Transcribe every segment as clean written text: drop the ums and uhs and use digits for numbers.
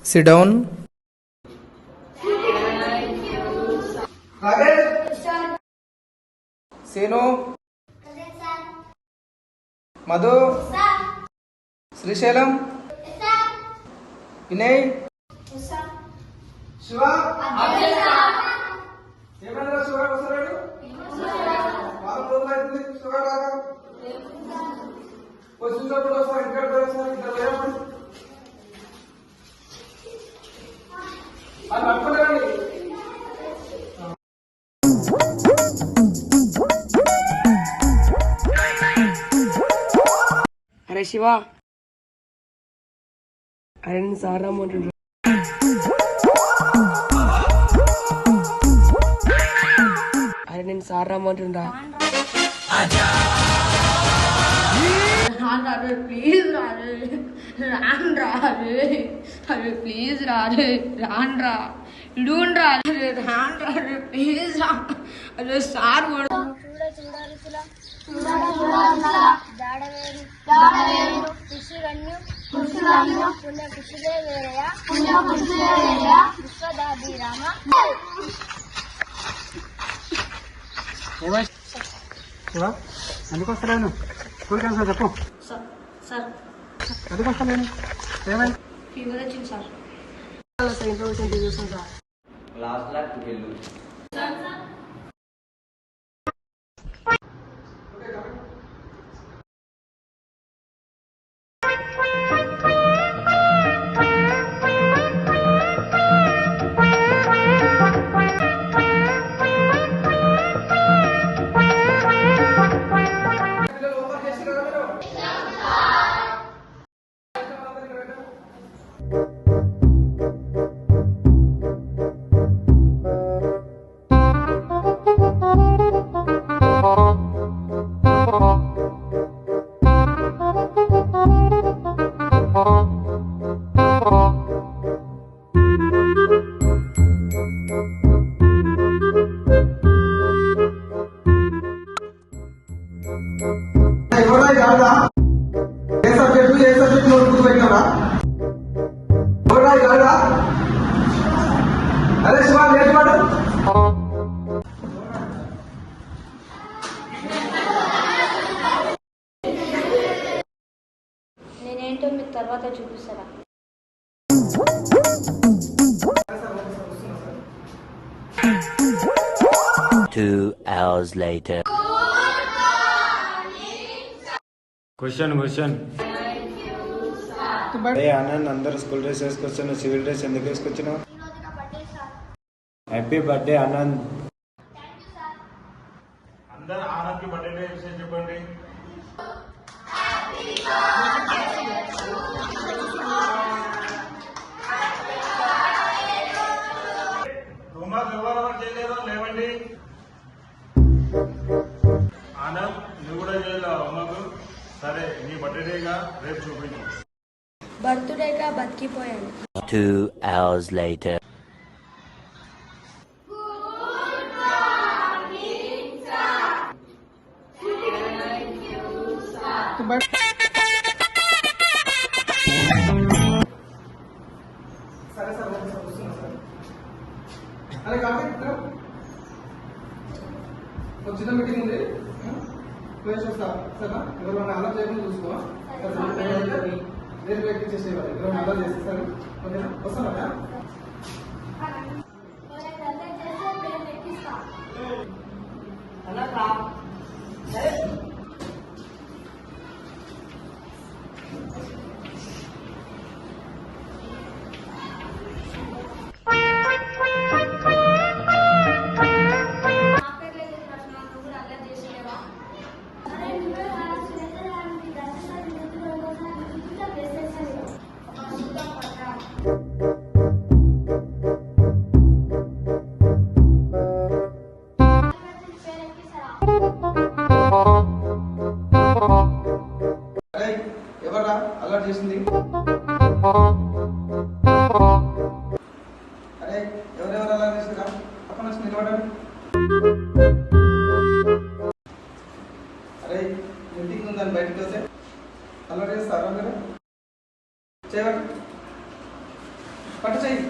Sit down. Senu, Madhu, Srishalam, Vinay, Shiva. ఏమన్నా sugar వస్తాడు వారం రోజులు అవుతుంది షుగర్ రాక వచ్చినప్పుడు వస్తాను ఇక్కడ వస్తాను ఇక్కడ లేవప్పుడు అది పట్టుకోలేండి. అరే శివ, అరే నేను సార్ రమ్మంటుండ్రు. అరే నేను సార్ రమ్మంటుండ్రా. ప్లీజ్ రారే రాన్రా అరే ప్లీజ్ రారే రాన్రా ఇడుండ్రా అరే రాన్రా అరే ప్లీజ్ రా అరే సార్ కూడా ఎందుకు వస్తలేను స్కూల్కి వెళ్తా చెప్పు. సార్ ఎందుకు వస్తలేను ఏమైంది? ఫీవర్ వచ్చింది సార్. ఇన్ఫర్మేషన్ తీసుకుంటా సార్. లాస్ట్ లాక్ వెళ్ళు. ఏ సబ్జెక్ట్ నోట్బుక్ పెట్టినవా? అరే శివ నేర్చుకోడు. నేనేంటో మీకు తర్వాత చూపిస్తారా? 2 hours later. క్వశ్చన్ ఆనంద్ అందరు స్కూల్ డ్రెస్ వేసుకొచ్చాను, సివిల్ డ్రెస్ ఎందుకు వేసుకొచ్చినావు? Happy birthday Anand. అందరు ఆనంద్కి బర్త్డే విషయం చెప్పండి. హోంవర్క్ ఎవరెవరు చేయలేదో లేవండి. ఆనంద్ నువ్వు కూడా చేయలేవు హోంవర్క్. సరే నీ బర్త్డేగా రేపు చూపించు. బర్త్డేగా బతికిపోయాను. 2 hours later. సరే సార్ వస్తున్నా సార్. అరే కాబట్టి ఒక చిన్న మీటింగ్ ఉంది ప్లేస్ వస్తా సరేనా? ఎవరు అలా చేయకుండా చూసుకో. రేపు ఎక్కించేసేవారు ఎవరు అలా చేస్తారు. ఓకేనా? వస్తారా? ఎవరా అలర్ట్ చేసింది? అరే ఎవరెవరు అలర్ట్ చేసిందా? అక్కడ నుంచి నిలబడండి. అరే మీటింగ్ ఉందని బయటకు వస్తే అలర్ట్ చేస్తారా మీరు? చేయండి. పట్టు చెయ్యి.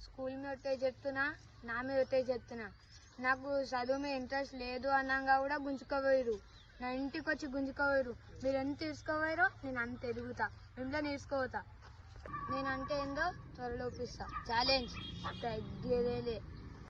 స్కూల్ మీద ఒకటే చెప్తున్నా, నా మీద ఒకటే చెప్తున్నా. నాకు చదువు మీద ఇంట్రెస్ట్ లేదు అన్నాగా కూడా గుంజుకోపోయారు. నా ఇంటికి వచ్చి గుంజుకోపోయారు. మీరు ఎంత తీసుకోపోయారో నేను అంత ఎదుగుతా, ఇంట్లో నేర్చుకోపోతా. నేనంటే ఏందో త్వరలో ఒప్పిస్తా. ఛాలెంజ్ తగ్గేదేలే.